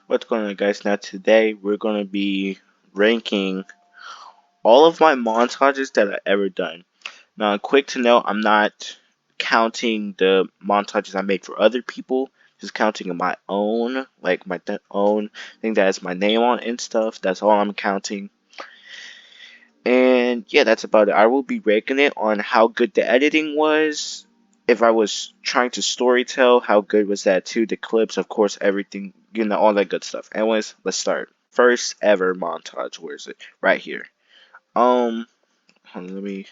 What's going on, guys? Now today we're going to be ranking all of my montages that I've ever done. Now, quick to note, I'm not counting the montages I made for other people, just counting my own, like my own thing that has my name on and stuff. That's all I'm counting. And yeah, that's about it. I will be ranking it on how good the editing was. If I was trying to storytell, how good was that too? The clips, of course, everything, all that good stuff. Anyways, let's start. First ever montage. Where is it? Right here. Let me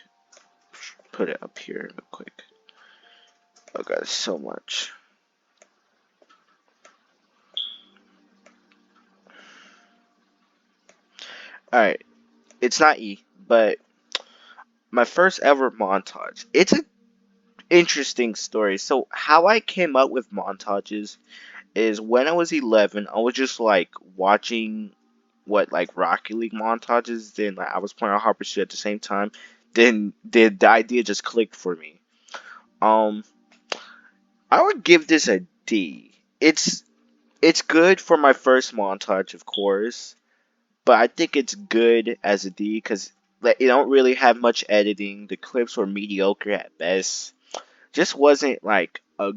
put it up here real quick. Oh god, so much. Alright, it's not E, but my first ever montage. It's an interesting story. So how I came up with montages is when I was 11, I was just like watching what like Rocket League montages. Then like I was playing on Harper Street at the same time. Then the idea just clicked for me. Um, I would give this a D. It's good for my first montage, of course, but I think it's good as a D because like, it don't really have much editing. The clips were mediocre at best. Just wasn't like a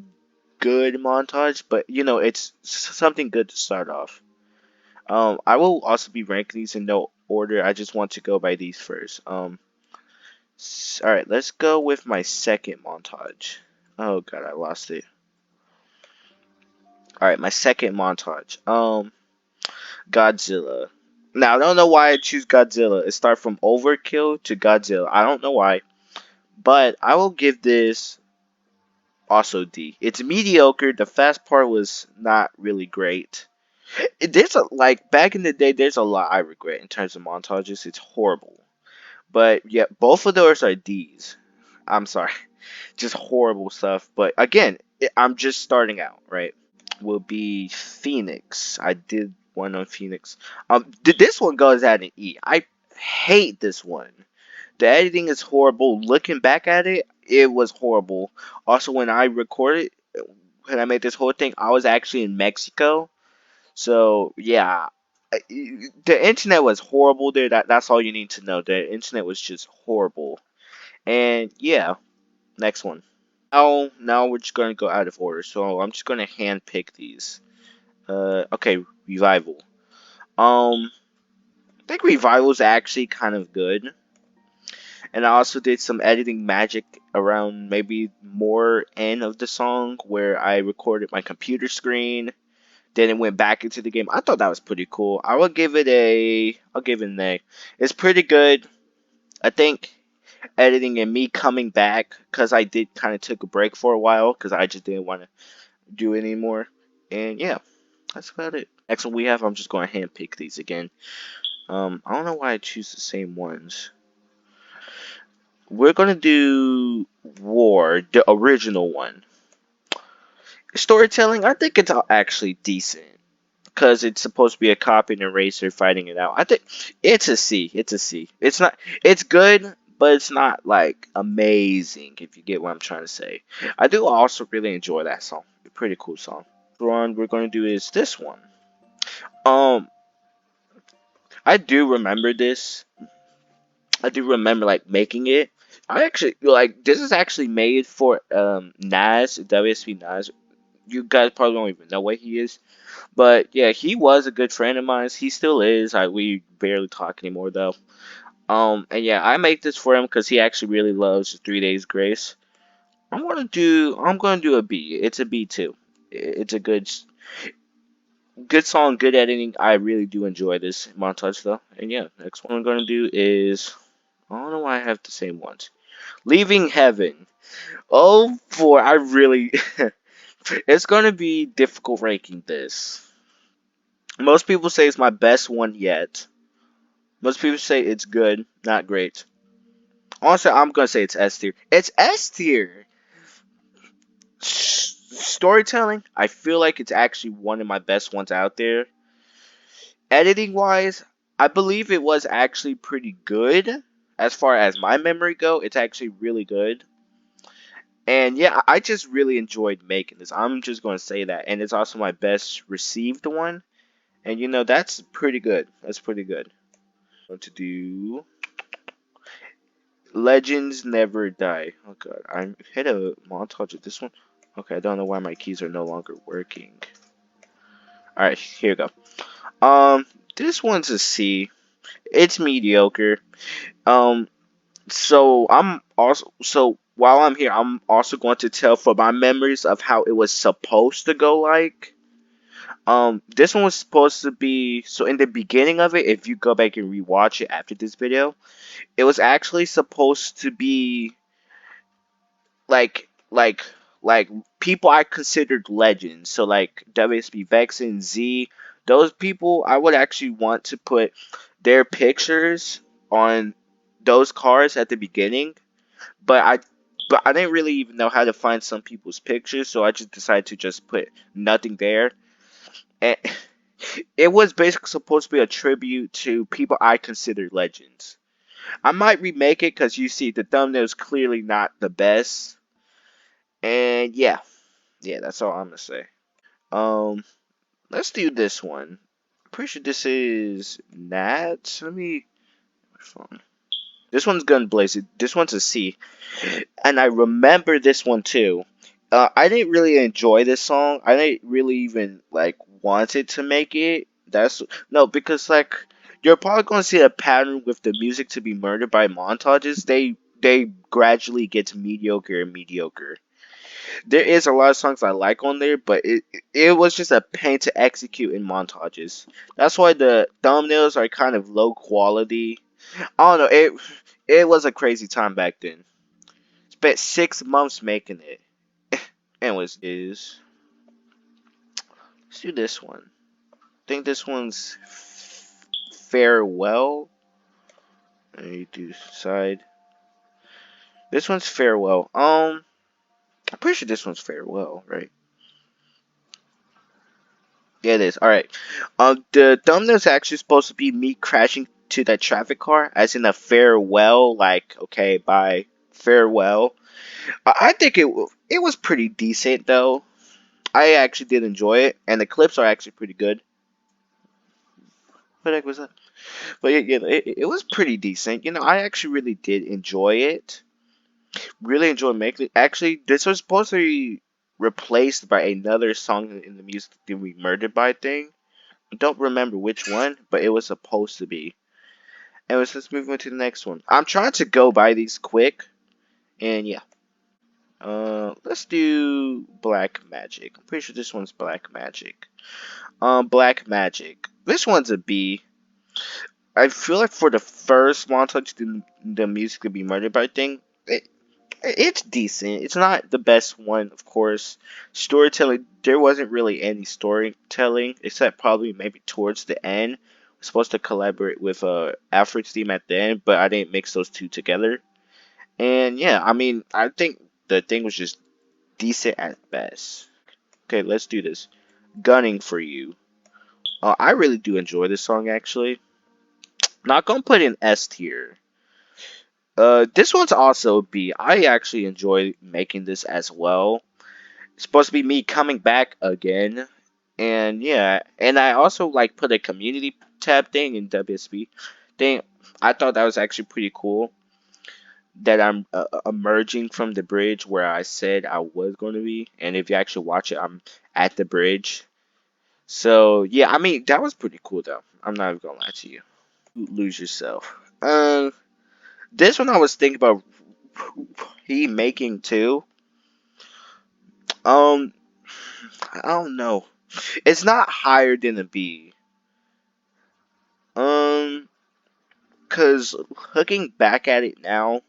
good montage, but it's something good to start off. I will also be ranking these in no order. I just want to go by these first. All right, let's go with my second montage. Oh god, I lost it. All right, my second montage. Godzilla. Now I don't know why I choose Godzilla. It starts from Overkill to Godzilla. I don't know why, but I will give this also D. It's mediocre. The fast part was not really great. There's a like back in the day. There's a lot I regret in terms of montages. It's horrible. But yeah, both of those are D's. I'm sorry, just horrible stuff. But again, I'm just starting out, right? Will be Phoenix. I did one on Phoenix. This one goes at an E. I hate this one. The editing is horrible. Looking back at it, it was horrible. Also, when I recorded, when I made this whole thing, I was actually in Mexico. So yeah, the internet was horrible there. That's all you need to know. The internet was just horrible. And yeah, next one. Now we're just gonna go out of order. So I'm just gonna hand pick these. Okay, revival. I think revival's actually kind of good. And I also did some editing magic around maybe more end of the song where I recorded my computer screen. Then it went back into the game. I thought that was pretty cool. I'll give it an A. It's pretty good. I think editing and me coming back because I did kind of took a break for a while because I just didn't want to do it anymore. And yeah, that's about it. Next one we have, I'm just going to hand pick these again. I don't know why I choose the same ones. We're gonna do War, the original one. Storytelling, I think it's actually decent because it's supposed to be a cop and a racer fighting it out. I think it's a C. It's a C. It's not. It's good, but it's not like amazing. If you get what I'm trying to say, I do also really enjoy that song. A pretty cool song. The one we're gonna do is this one. Um, I do remember this. I do remember like making it. I actually like this is actually made for Nas, WSP Nas. You guys probably don't even know what he is. But yeah, he was a good friend of mine. He still is. We barely talk anymore though. And yeah, I make this for him because he actually really loves 3 Days Grace. I'm gonna do a B. It's a B too. It's a good song, good editing. I really do enjoy this montage though. And yeah, next one I'm gonna do is I don't know why I have the same ones. Leaving Heaven. Oh boy, I really it's gonna be difficult ranking this. Most people say it's my best one yet. Most people say it's good, not great. Honestly, I'm gonna say it's S tier. It's S tier. Storytelling, I feel like it's actually one of my best ones out there. Editing wise, I believe it was actually pretty good. As far as my memory go, it's actually really good. And yeah, I just really enjoyed making this. I'm just gonna say that, and it's also my best received one. And that's pretty good. That's pretty good. To do Legends Never Die. Oh god, I hit a montage of this one. Okay, I don't know why my keys are no longer working. Alright, here we go. This one's a C. It's mediocre. Um, so while I'm here, I'm also going to tell for my memories of how it was supposed to go like. This one was supposed to be so in the beginning of it, if you go back and rewatch it after this video, it was actually supposed to be like like like people I considered legends. So like WSB Vex and Z, those people I would actually want to put their pictures on those cards at the beginning, but I didn't really even know how to find some people's pictures, so I just decided to just put nothing there. And it was basically supposed to be a tribute to people I consider legends. I might remake it because you see the thumbnail is clearly not the best. And yeah, yeah, that's all I'm gonna say. Um, let's do this one. I'm pretty sure this is Nat. Let me. This one's Gun Blazing. This one's a C. And I remember this one too. I didn't really enjoy this song. I didn't really even like wanted to make it. That's no because like you're probably gonna see a pattern with the music to be murdered by montages. They gradually get mediocre and mediocre. There is a lot of songs I like on there, but it was just a pain to execute in montages. That's why the thumbnails are kind of low quality. I don't know. It was a crazy time back then. Spent 6 months making it. Anyways, is let's do this one. I think this one's Farewell. Let me do side. This one's Farewell. I'm pretty sure this one's Farewell, right? Yeah, it is. All right. The thumbnail's actually supposed to be me crashing to that traffic car, as in a farewell, like okay, bye, farewell. I think it was pretty decent though. I actually did enjoy it, and the clips are actually pretty good. What the heck was that? But it was pretty decent. I actually really did enjoy it. Really enjoyed making it. Actually, this was supposed to be replaced by another song in the music that we murdered by thing. I don't remember which one, but it was supposed to be. Anyways, let's move on to the next one. I'm trying to go by these quick, and yeah. Let's do Black Magic. I'm pretty sure this one's Black Magic. Black Magic. This one's a B. I feel like for the first montage, the music to be murdered by thing, it's decent. It's not the best one, of course. Storytelling, there wasn't really any storytelling, except probably maybe towards the end. We're supposed to collaborate with Alfred's theme at the end, but I didn't mix those two together. And yeah, I mean, I think the thing was just decent at best. Okay, let's do this. Gunning for You. I really do enjoy this song, actually. Not gonna put in S tier. This one's also B. I actually enjoy making this as well. It's supposed to be me coming back again, and yeah, and I also like put a community tab thing in WSB thing. I thought that was actually pretty cool. That I'm emerging from the bridge where I said I was going to be, and if you actually watch it, I'm at the bridge. So yeah, I mean that was pretty cool though. I'm not even gonna lie to you. Lose yourself. This one I was thinking about he making too. Um, I don't know. It's not higher than a B. Um, cause looking back at it now,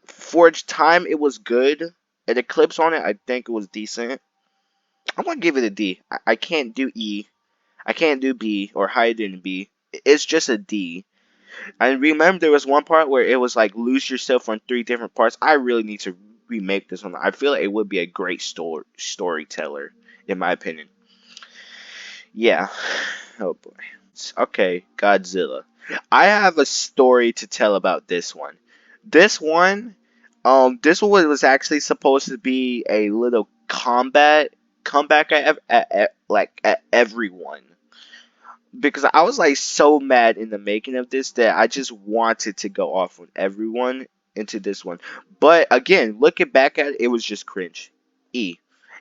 for its time it was good. And the clips on it, I think it was decent. I'm gonna give it a D. I can't do E. I can't do B or higher than B. It's just a D. I remember there was one part where it was like lose yourself on three different parts. I really need to remake this one. I feel like it would be a great storyteller, in my opinion. Yeah. Oh boy. Okay, Godzilla. I have a story to tell about this one. This one, this one was actually supposed to be a little come back at everyone because I was like so mad in the making of this that I just wanted to go off on everyone into this one. But again, looking back at it, it was just cringe. E.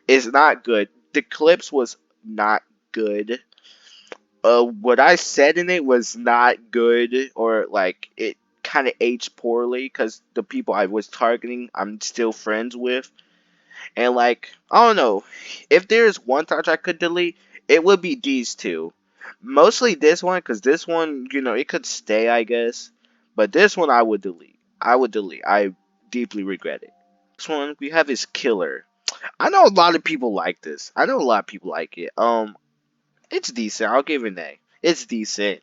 It's not good. The clips was not good. What I said in it was not good, or like it kind of aged poorly because the people I was targeting, I'm still friends with. And like, I don't know, if there's one touch I could delete, it would be these two. Mostly this one, because this one, it could stay, I guess. But this one I would delete. I would delete. I deeply regret it. This one we have is Killer. I know a lot of people like this. I know a lot of people like it. It's decent. I'll give it an A. It's decent.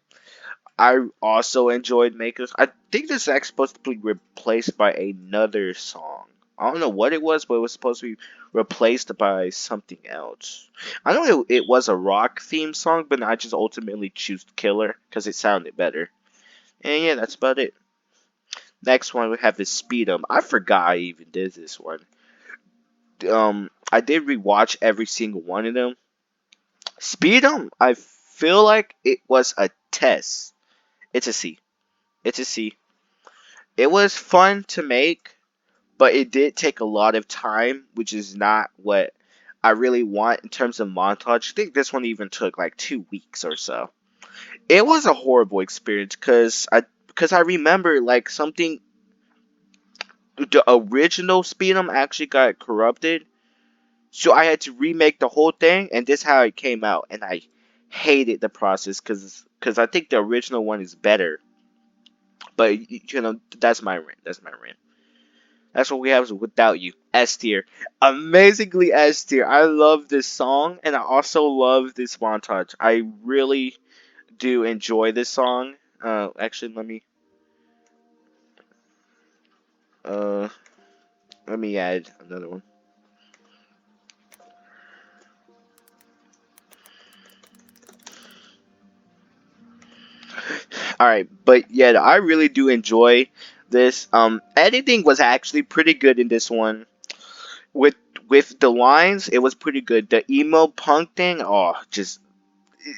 I also enjoyed Makers. I think this is actually supposed to be replaced by another song. I don't know what it was, but it was supposed to be replaced by something else. I know it was a rock theme song, but I just ultimately choose Killer because it sounded better. And yeah, that's about it. Next one we have is Speed 'em. I forgot I even did this one. I did rewatch every single one of them. Speed 'em, I feel like it was a test. It's a C. It's a C. It was fun to make, but it did take a lot of time, which is not what I really want in terms of montage. I think this one even took like 2 weeks or so. It was a horrible experience because I remember like something the original Speedum actually got corrupted, so I had to remake the whole thing, and this is how it came out, and I hated the process because I think the original one is better. But that's my rant. That's my rant. That's what we have without you. S tier. Amazingly S tier. I love this song and I also love this montage. I really do enjoy this song. Actually uh let me add another one. Alright, but yeah, I really do enjoy this. Editing was actually pretty good in this one. With with the lines, it was pretty good. The emo punk thing, oh, it's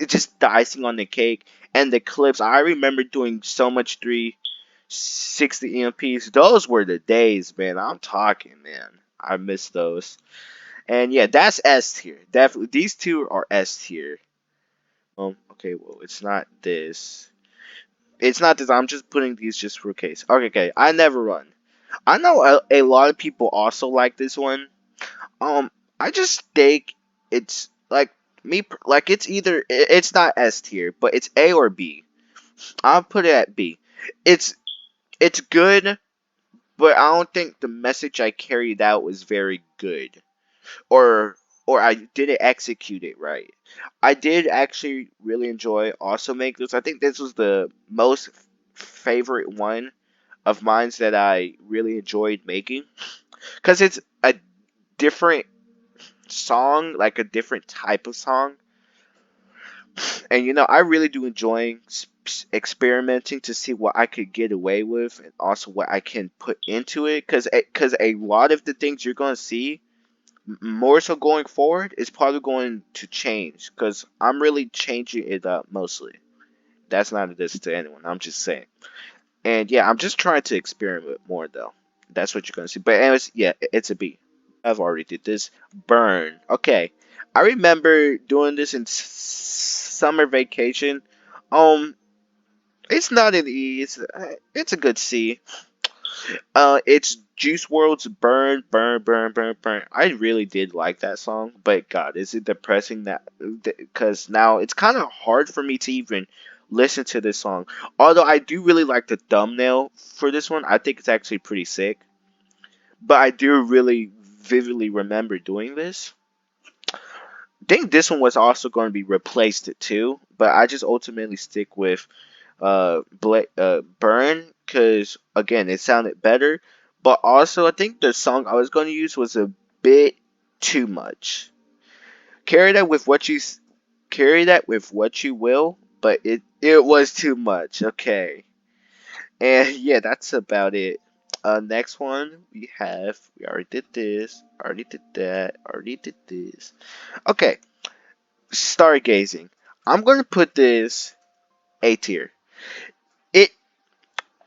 just the icing on the cake. And the clips, I remember doing so much 360 EMPs. Those were the days, man. I'm talking, man. I miss those. And yeah, that's S tier. Definitely, these two are S tier. Okay, well, it's not this. It's not this. I'm just putting these just for case. Okay, okay. I never run. I know a lot of people also like this one. I just think it's like like it's either it's not S tier, but it's A or B. I'll put it at B. It's it's good, but I don't think the message I carried out was very good, or I didn't execute it right. I did actually really enjoy also make this. I think this was the most favorite one of mine that I really enjoyed making because it's a different song, like a different type of song. And I really do enjoy experimenting to see what I could get away with and also what I can put into it. Because a lot of the things you're going to see, more so going forward, is probably going to change. Because I'm really changing it up mostly. That's not a diss to anyone. I'm just saying. And yeah, I'm just trying to experiment more though. That's what you're going to see. But anyways, yeah, it's a B. I've already did this. Burn. Okay. I remember doing this in summer vacation. Um, it's not an E. It's a good C. It's Juice World's Burn, Burn, Burn, Burn, Burn. I really did like that song, but God, is it depressing that because now it's kind of hard for me to even listen to this song. Although I do really like the thumbnail for this one. I think it's actually pretty sick. But I do really vividly remember doing this. I think this one was also going to be replaced too, but I just ultimately stick with Burn because again it sounded better. But also I think the song I was going to use was a bit too much. Carry that with what you carry that with what you will, but it was too much. Okay, and yeah, that's about it. Next one we already did this, already did that, already did this. Okay, stargazing. I'm gonna put this A tier. It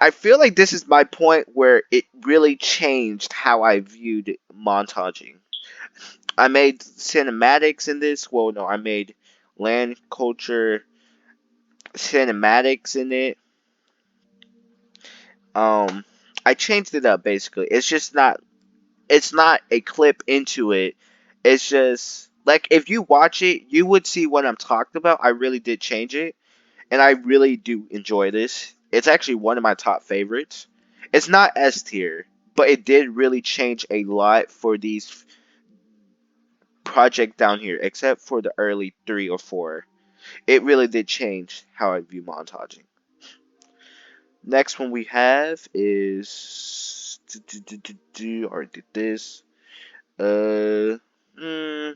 I feel like this is my point where it really changed how I viewed montaging. I made cinematics in this. Well, no, I made land culture cinematics in it. Um, I changed it up basically. It's not a clip into it. It's just like if you watch it, you would see what I'm talking about. I really did change it, and I really do enjoy this. It's actually one of my top favorites. It's not S tier, but it did really change a lot for these project down here, except for the early 3 or 4. It really did change how I view montaging. Next one we have is already did this. Uh, mm,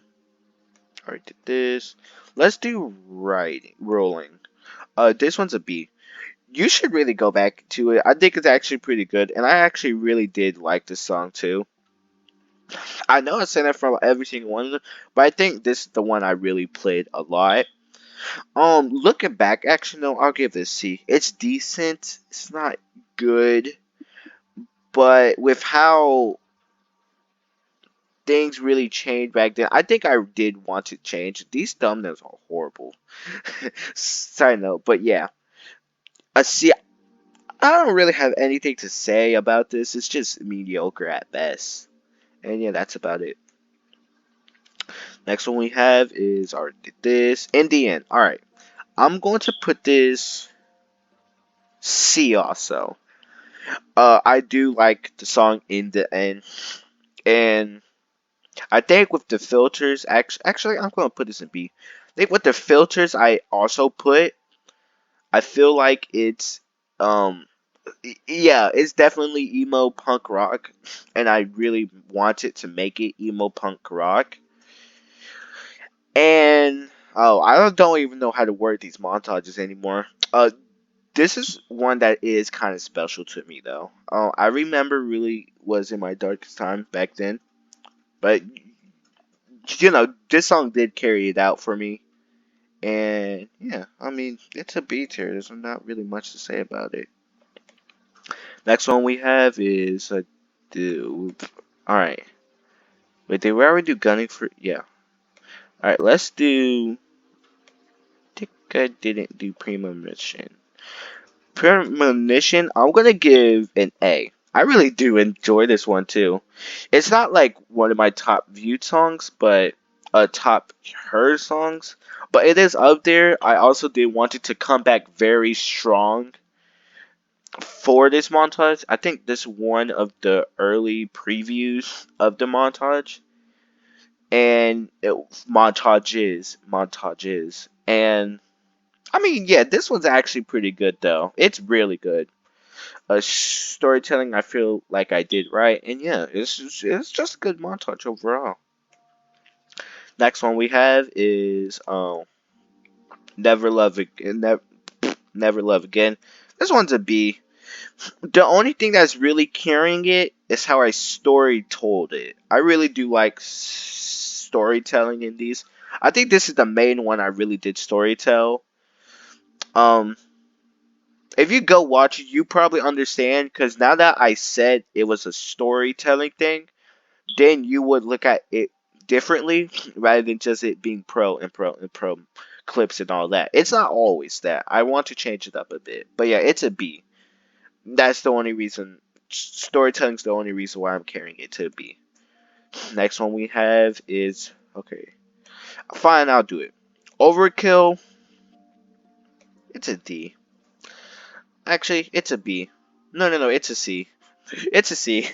already did this. Let's do writing rolling. This one's a B. You should really go back to it. I think it's actually pretty good, and I actually really did like this song too. I know I said that for every single one of them, but I think this is the one I really played a lot. Looking back, actually no, I'll give this C. It's decent. It's not good, but with how things really changed back then, I think I did want to change. These thumbnails are horrible. Side note, but yeah, a C. I don't really have anything to say about this. It's just mediocre at best, and yeah, that's about it. Next one we have is our this Indian. All right, I'm going to put this C also. I do like the song in the end, and I think with the filters, actually, I'm gonna put this in B. I think with the filters, I also put. I feel like it's, yeah, it's definitely emo punk rock, and I really wanted to make it emo punk rock. And oh, don't even know how to word these montages anymore. This is one that is kind of special to me though. I remember really was in my darkest time back then, but this song did carry it out for me. And yeah, I mean, it's a B tier. There's not really much to say about it. Next one we have is do. All right. Wait, did we already do gunning for? Yeah. All right, let's do. I think I didn't do premonition. Premonition, I'm gonna give an A. I really do enjoy this one too. It's not like one of my top viewed songs, but top heard songs. But it is up there. I also did want it to come back very strong for this montage. I think this one of the early previews of the montage, and montages, and I mean, yeah, this one's actually pretty good though. It's really good. Storytelling, I feel like I did right, and yeah, it's just a good montage overall. Next one we have is Never Love Again. Never Love Again. This one's a B. The only thing that's really carrying it is how I story told it. I really do like storytelling in these. I think this is the main one I really did storytell. Um, if you go watch it, you probably understand because now that I said it was a storytelling thing, then you would look at it differently rather than just it being pro clips and all that. It's not always that. I want to change it up a bit. But yeah, it's a B. That's the only reason. Storytelling's the only reason why I'm carrying it to B. Next one we have is okay. Fine, I'll do it. Overkill. It's a D. Actually, it's a B. No, it's a C. It's a C.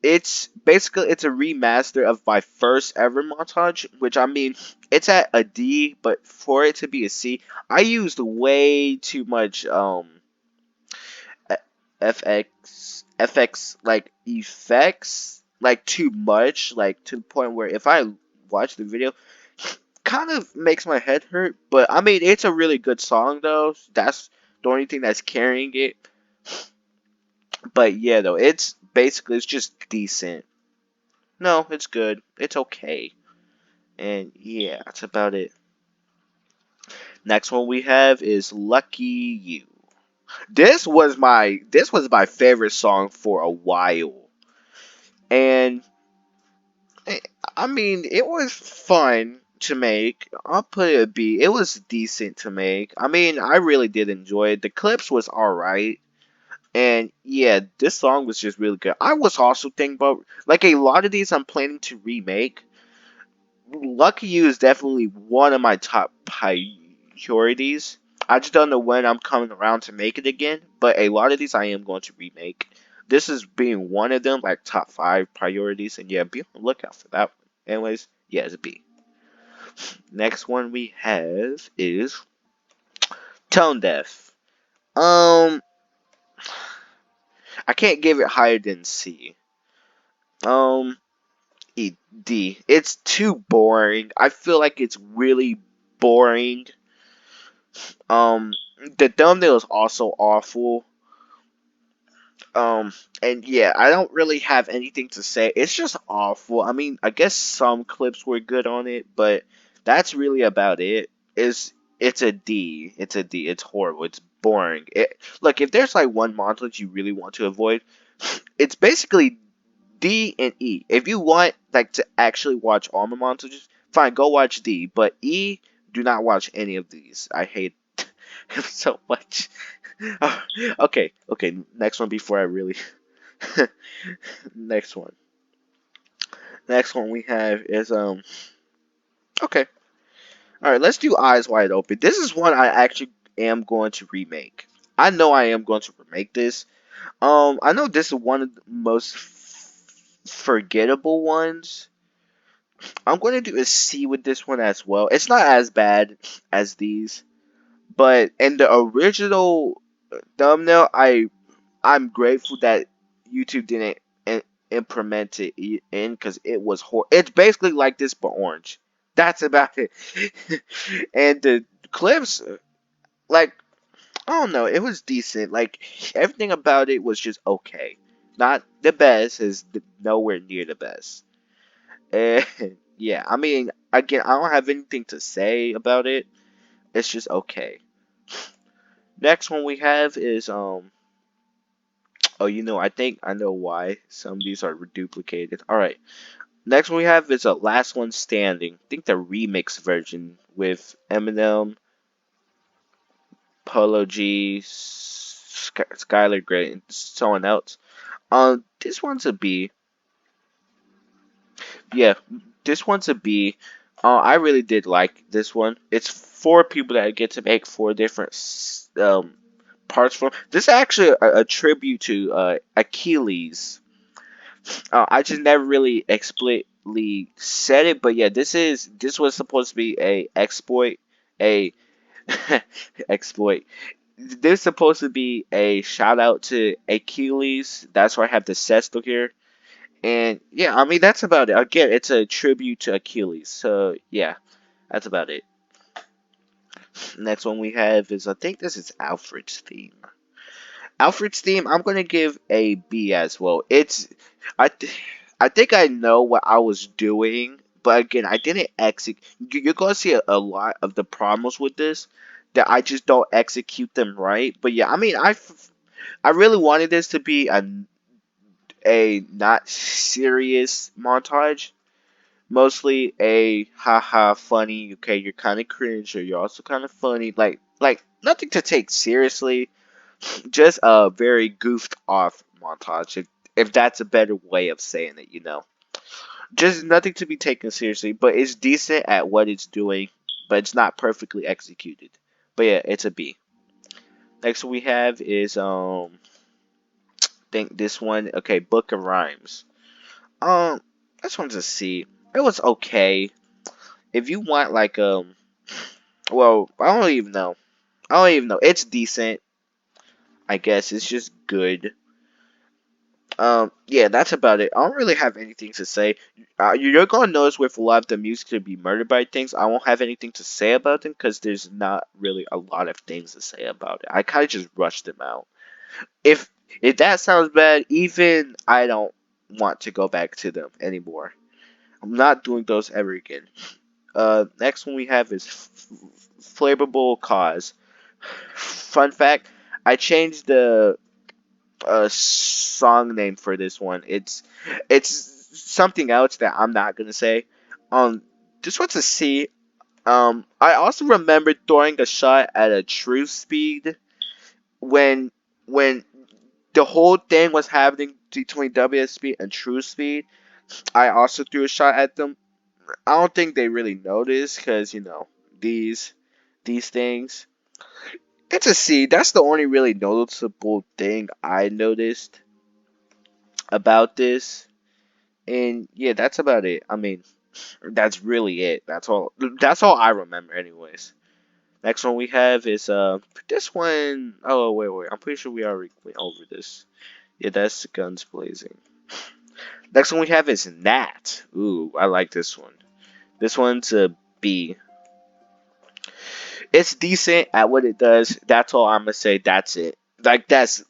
It's basically it's a remaster of my first ever montage, which I mean, it's at a D, but for it to be a C, I used way too much FX like effects, like too much, like to the point where if I watch the video, kind of makes my head hurt. But I mean, it's a really good song though. That's the only thing that's carrying it. But yeah, though it's basically it's just decent. No, it's good. It's okay. And yeah, that's about it. Next one we have is Lucky You. This was my favorite song for a while. And eh, I mean, it was fun to make. I'll put it a B. It was decent to make. I mean, I really did enjoy it. The clips was alright. And yeah, this song was just really good. I was also thinking about like a lot of these I'm planning to remake. Lucky You is definitely one of my top priorities. I just don't know when I'm coming around to make it again, but a lot of these I am going to remake. This is being one of them, like top five priorities, and yeah, be on the lookout for that one. Anyways, yeah, it's a B. Next one we have is Tone Deaf. Um, I can't give it higher than C. Um, E D. It's too boring. I feel like it's really boring. Um, the thumbnail is also awful. Um, and yeah, I don't really have anything to say. It's just awful. I mean, I guess some clips were good on it, but that's really about it. It's a D. It's a D. It's horrible. It's boring. Look, if there's like one montage you really want to avoid, it's basically D and E. If you want like to actually watch all the montages, fine, go watch D. But E, do not watch any of these. I hate him so much. Okay, okay. Next one before I really. Next one. Next one we have is Okay. All right. Let's do Eyes Wide Open. This is one I actually am going to remake. I know I am going to remake this. I know this is one of the most forgettable ones. I'm going to do a C with this one as well. It's not as bad as these, but in the original thumbnail, I'm grateful that YouTube didn't implement it in because it was It's basically like this but orange. That's about it. And the clips, like I don't know, it was decent. Like everything about it was just okay. Not the best, is nowhere near the best. And yeah, I mean, again, I don't have anything to say about it. It's just okay. Next one we have is Oh, I think I know why some of these are duplicated. All right. Next one we have is a Last One Standing. I think the remix version with Eminem, Polo G, Skylar Grey, and someone else. This one's a B. Yeah, this one's a B. I really did like this one. It's four people that get to make four different parts from. This is actually a tribute to Achilles. I just never really explicitly said it, but yeah, this was supposed to be a exploit, a exploit. This is supposed to be a shout out to Achilles. That's why I have the Sesto here. And yeah, I mean that's about it. Again, it's a tribute to Achilles. So yeah, that's about it. Next one we have is I think this is Alfred's theme. Alfred's theme, I'm gonna give a B as well. I think I know what I was doing, but again, I didn't execute. You're gonna see a lot of the problems with this that I just don't execute them right. But yeah, I mean, I really wanted this to be a not serious montage, mostly a haha funny. Okay, you're kind of cringe, or you're also kind of funny. Like nothing to take seriously, just a very goofed off montage, if that's a better way of saying it. Just nothing to be taken seriously, but it's decent at what it's doing, but it's not perfectly executed. But yeah, it's a B. Next we have is think this one, okay, Book of Rhymes. Um this one's a C. It was okay. If you want like well, I don't even know. I don't even know. It's decent, I guess. It's just good. Yeah, that's about it. I don't really have anything to say. You're gonna notice with a lot of the music to be murdered by things, I won't have anything to say about them because there's not really a lot of things to say about it. I kind of just rushed them out. If that sounds bad, even I don't want to go back to them anymore. I'm not doing those ever again. Next one we have is flavorable cause. Fun fact: I changed the song name for this one. It's something else that I'm not gonna say. This one's a C. I also remember throwing a shot at a true speed when when the whole thing was happening between WSP and true speed. I also threw a shot at them. I don't think they really noticed because these these things. It's a C. That's the only really noticeable thing I noticed about this. And yeah, that's about it. I mean, that's really it. That's all. That's all I remember, anyways. Next one we have is this one oh wait. I'm pretty sure we already went over this. Yeah, that's guns blazing. Next one we have is Nat. Ooh, I like this one. This one's a B. It's decent at what it does. That's all I'm gonna say. That's it. Like that's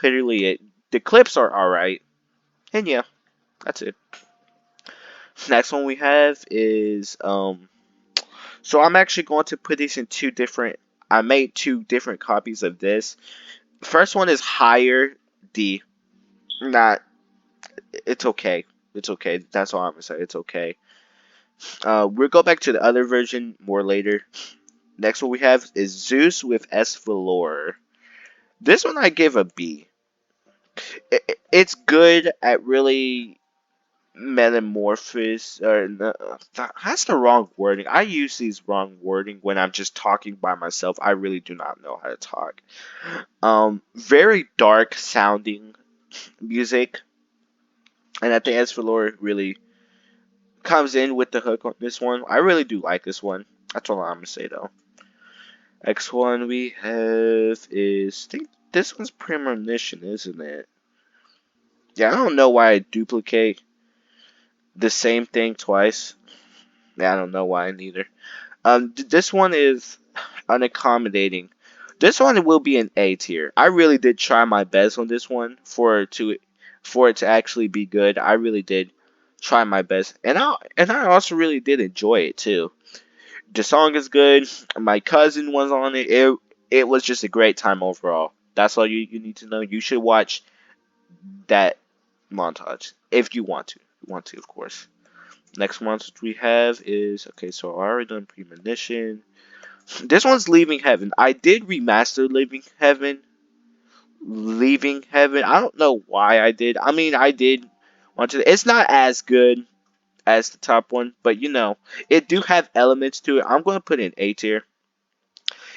literally it. The clips are alright. And yeah, that's it. Next one we have is so I'm actually going to put these in two different I made two different copies of this. First one is higher D. Not it's okay. It's okay. That's all I'm gonna say. It's okay. We'll go back to the other version more later. Next one we have is Zeus with S Velour. This one I give a B. It's good at really metamorphosis or no, that's the wrong wording. I use these wrong wording when I'm just talking by myself. I really do not know how to talk. Very dark sounding music, and I think S Velour really comes in with the hook on this one. I really do like this one. That's all I'm gonna say though. Next one we have is I think this one's premonition, isn't it? Yeah, I don't know why I duplicate the same thing twice. Yeah, I don't know why neither. This one is unaccommodating. This one will be an A tier. I really did try my best on this one for it to actually be good. I really did try my best, and I also really did enjoy it too. The song is good. My cousin was on it. It was just a great time overall. That's all you need to know. You should watch that montage if you want to. You want to, of course. Next montage we have is okay. So I already done premonition. This one's Leaving Heaven. I did remaster Leaving Heaven. Leaving Heaven. I don't know why I did. I mean, I did want to. It's not as good as the top one, but it do have elements to it. I'm gonna put in A tier.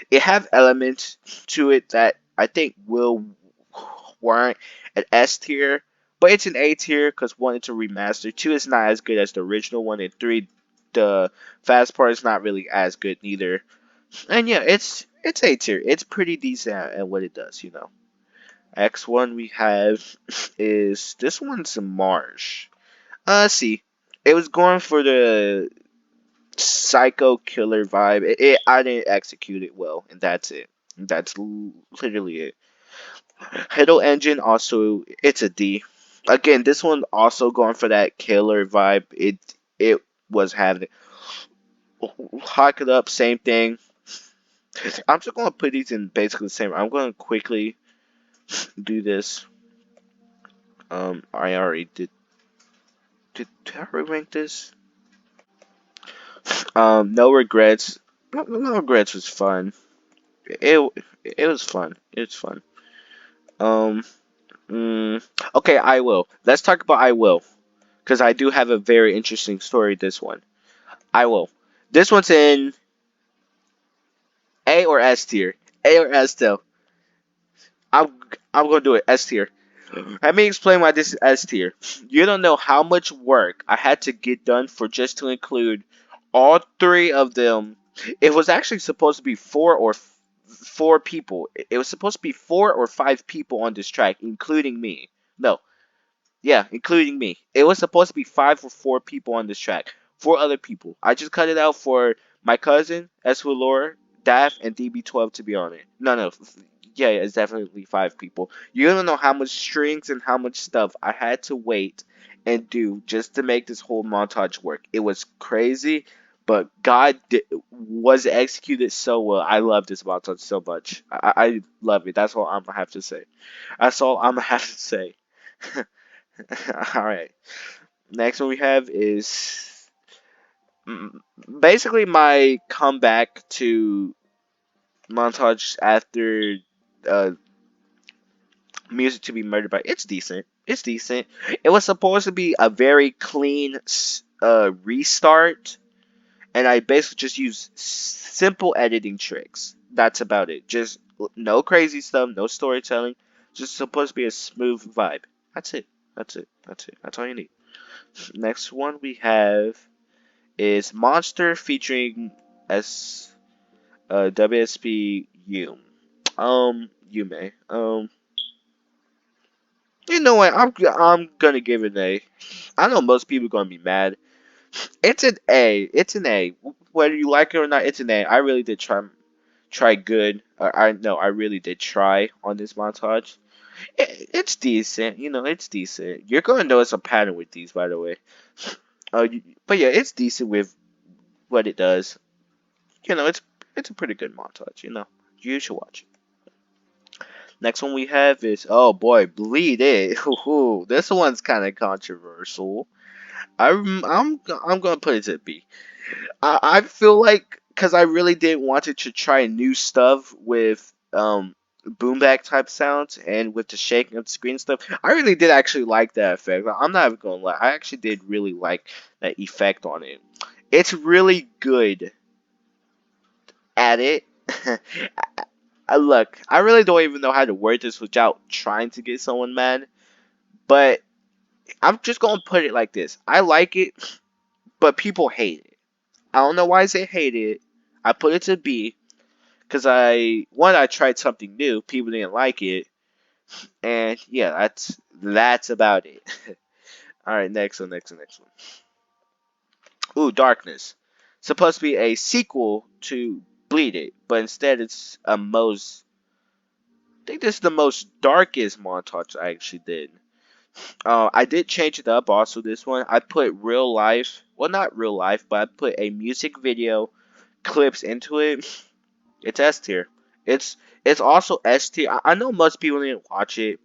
It have elements to it that I think will warrant an S tier, but it's an A tier because one, it's a remaster. Two, it's not as good as the original one, and three, the fast part is not really as good neither. And yeah, it's A tier. It's pretty decent at what it does. X one we have is this one's a Marsh. See, it was going for the psycho killer vibe. I didn't execute it well, and that's it. That's literally it. Hidden Engine also it's a D. Again, this one also going for that killer vibe. It was having Hawk It Up, same thing. I'm just gonna put these in basically the same. I'm gonna quickly do this. I already did. Did I rank this? No regrets. No regrets was fun. It it was fun. It's fun. Um. Okay, I will. Let's talk about I will, because I do have a very interesting story. This one, I will. This one's in A or S tier. A or S though. I'm I'm gonna do it S tier. Let me explain why this is S tier. You don't know how much work I had to get done for just to include all three of them. It was actually supposed to be four people. It was supposed to be 4 or 5 people on this track, including me. No, yeah, including me. It was supposed to be 5 or 4 people on this track. 4 other people. I just cut it out for my cousin, S. Laura, Daff, and DB12 to be on it. No, no. Yeah, it's definitely 5 people. You don't know how much strings and how much stuff I had to wait and do just to make this whole montage work. It was crazy, but was executed so well. I love this montage so much. I love it. That's all I'm gonna have to say. That's all I'm gonna have to say. All right. Next one we have is mm, basically my comeback to montage after uh, music to be murdered by. It's decent. It's decent. It was supposed to be a very clean restart, and I basically just used simple editing tricks. That's about it. Just no crazy stuff, no storytelling. Just supposed to be a smooth vibe. That's it. That's it. That's it. That's all you need. Next one we have is Monster featuring S WSP Yume. Yume. You know what? I'm gonna give it an A. I know most people are gonna be mad. It's an A. It's an A. Whether you like it or not, it's an A. I really did try good. I know I really did try on this montage. It's decent. You know, it's decent. You're gonna notice a pattern with these, by the way. But yeah, it's decent with what it does. You know, it's a pretty good montage. You know, you should watch it. Next one we have is, oh boy, Bleed It. This one's kind of controversial. I'm gonna put it to B. I feel like because I really did wanted to try new stuff with boom bap type sounds and with the shaking of the screen stuff. I really did actually like that effect. I'm not even gonna lie. I actually did really like that effect on it. It's really good at it. Look, I really don't even know how to word this without trying to get someone mad, but I'm just gonna put it like this. I like it, but people hate it. I don't know why they hate it. I put it to B because I tried something new. People didn't like it, and yeah, that's about it. All right, next one. Ooh, Darkness. Supposed to be a sequel to Bleed It, but instead it's a most. I think this is the most darkest montage I actually did. I did change it up also this one. I put real life, well not real life, but I put a music video clips into it. It's S tier. It's also S tier. I know most people didn't watch it,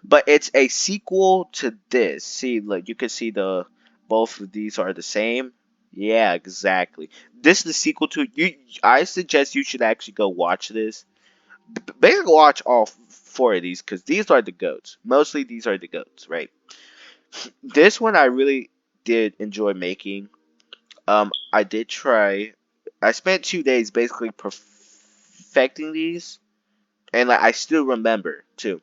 but it's a sequel to this. See, like you can see the both of these are the same. Yeah, exactly. This is the sequel to you. I suggest you should actually go watch this. Basically, watch all four of these because these are the goats. Mostly, these are the goats, right? This one I really did enjoy making. I did try. I spent 2 days basically perfecting these, and like I still remember too.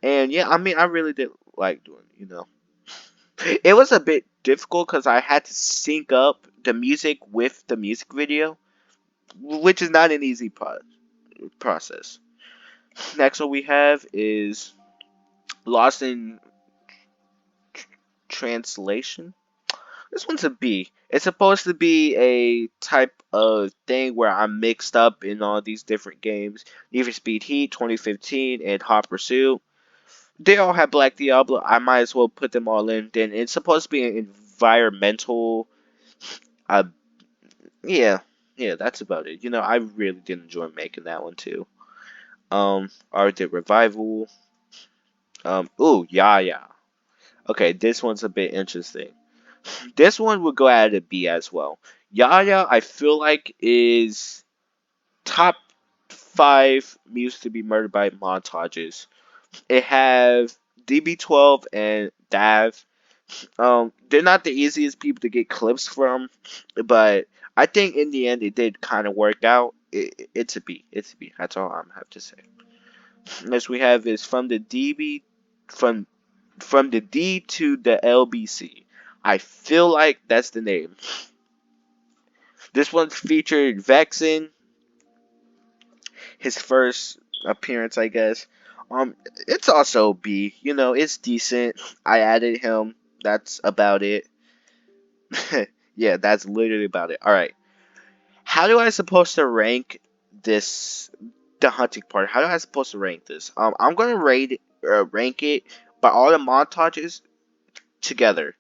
And yeah, I mean, I really did like doing. You know, it was a bit difficult because I had to sync up the music with the music video, which is not an easy process. Next one we have is Lost in Translation. This one's a B. It's supposed to be a type of thing where I'm mixed up in all these different games. Need for Speed Heat 2015 and Hot Pursuit. They all have Black Diablo. I might as well put them all in. Then it's supposed to be an environmental. Uh, yeah, yeah, that's about it. You know, I really did enjoy making that one too. Art the Revival. Ooh, yeah, yeah. Okay, this one's a bit interesting. This one would go at a B as well. Yaya, I feel like is top five music to be murdered by montages. It have DB12 and Dav. They're not the easiest people to get clips from, but I think in the end it did kind of work out. It's a B. It's a B. That's all I'm have to say. Next we have is from the DB from the D to the LBC. I feel like that's the name. This one featured Vexen, his first appearance, I guess. It's also B. You know, it's decent. I added him. That's about it. Yeah, that's literally about it. All right. How do I supposed to rank this? the hunting part. How am I supposed to rank this? I'm gonna rank it by all the montages together.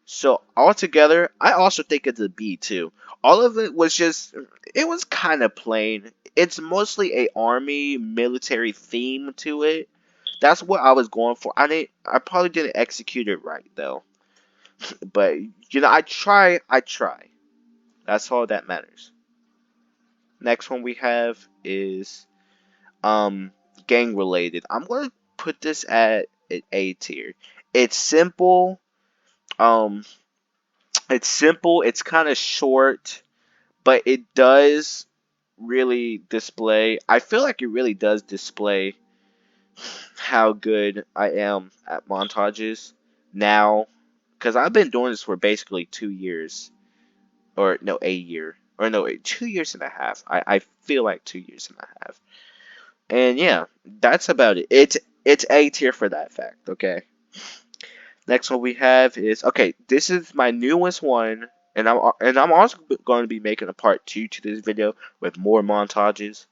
So altogether, I also think it's a B too. All of it was just, it was kind of plain. It's mostly a army military theme to it. That's what I was going for. I probably didn't execute it right though. But I try. I try. That's all that matters. Next one we have is gang related. I'm gonna put this at an A tier. It's simple. Um, it's simple. It's kind of short, but it does really display. I feel like it really does display how good I am at montages now, because I've been doing this for basically 2 years, or no, a year, or no, 2 years and a half. I feel like 2 years and a half, and yeah, that's about it. It's A tier for that fact. Okay. Next one we have is, okay. This is my newest one, and I'm also going to be making a part two to this video with more montages.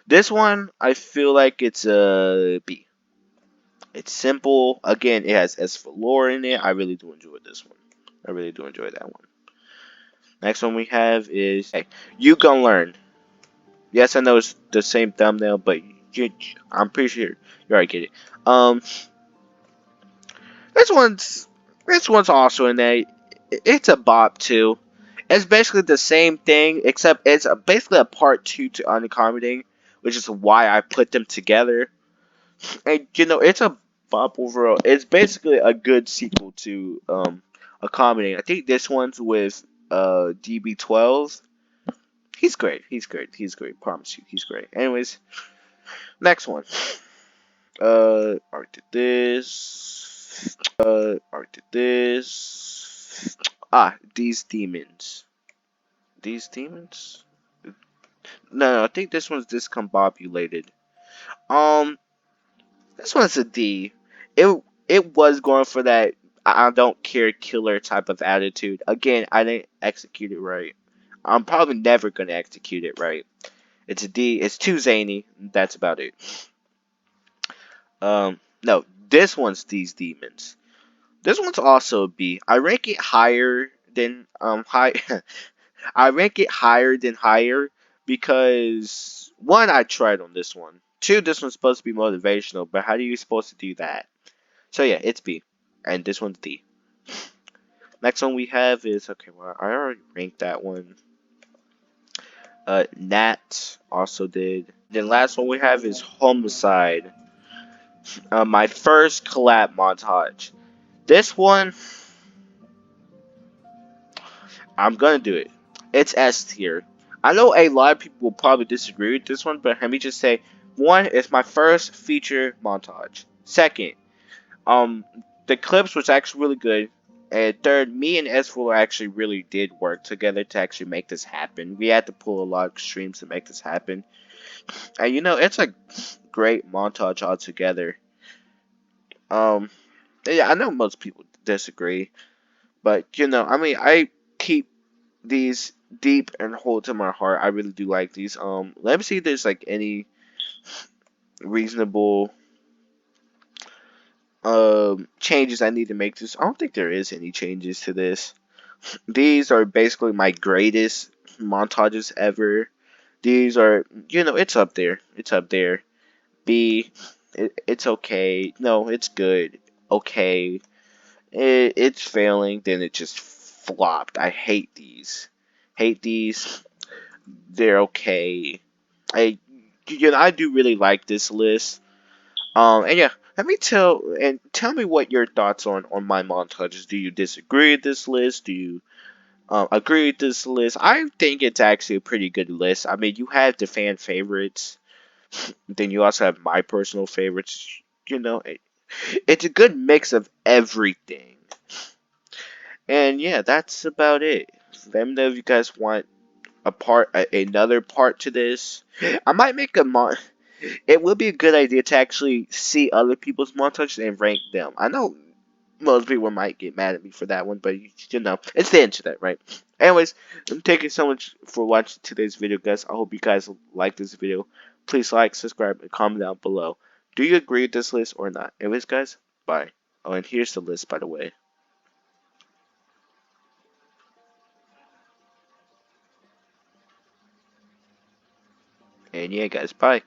This one I feel like it's a B. It's simple. Again, it has S for lore in it. I really do enjoy this one. I really do enjoy that one. Next one we have is, hey, you gonna learn. Yes, I know it's the same thumbnail, but I'm pretty sure you already get it. This one's this one's also in there. It's a bop too. It's basically the same thing, except it's basically a part two to Unaccommodating, which is why I put them together. And it's a bop overall. It's basically a good sequel to Accommodating. I think this one's with DB12. He's great. He's great. He's great. Promise you, he's great. Anyways, next one. Art did this. Art did this. Ah, these demons. These demons? No, I think this one's discombobulated. Um, this one's a D. It was going for that I don't care killer type of attitude. Again, I didn't execute it right. I'm probably never gonna execute it right. It's a D. It's too zany. That's about it. No, this one's these demons. This one's also a B. I rank it higher than high. I rank it higher than higher because one, I tried on this one. Two, this one's supposed to be motivational, but how are you supposed to do that? So yeah, it's B, and this one's D. Next one we have is, okay. Well, I already ranked that one. Nat also did. Then last one we have is Homicide. My first collab montage. This one, I'm gonna do it. It's S tier. I know a lot of people will probably disagree with this one, but let me just say, one, it's my first feature montage. Second, um, the clips was actually really good. And third, me and S4 actually really did work together to actually make this happen. We had to pull a lot of streams to make this happen. And it's a great montage altogether. Um, yeah, I know most people disagree, but I mean, I keep these deep and hold to my heart. I really do like these. Let me see if there's like any reasonable changes I need to make to this. I don't think there is any changes to this. These are basically my greatest montages ever. These are, it's up there. It's up there. B, it's okay. No, it's good. Okay. It's failing. Then it just flopped. I hate these. Hate these. They're okay. I do really like this list. And yeah, tell me what your thoughts on my montages. Do you disagree with this list? Do you agree with this list? I think it's actually a pretty good list. I mean, you have the fan favorites, then you also have my personal favorites. It's a good mix of everything. And yeah, that's about it. Let me know if you guys want another part to this. I might make a mon. It would be a good idea to actually see other people's montages and rank them. I know most people might get mad at me for that one, but it's the internet, right? Anyways, thank you so much for watching today's video, guys. I hope you guys like this video. Please like, subscribe, and comment down below. Do you agree with this list or not? Anyways, guys, bye. Oh, and here's the list, by the way. And yeah, guys, bye.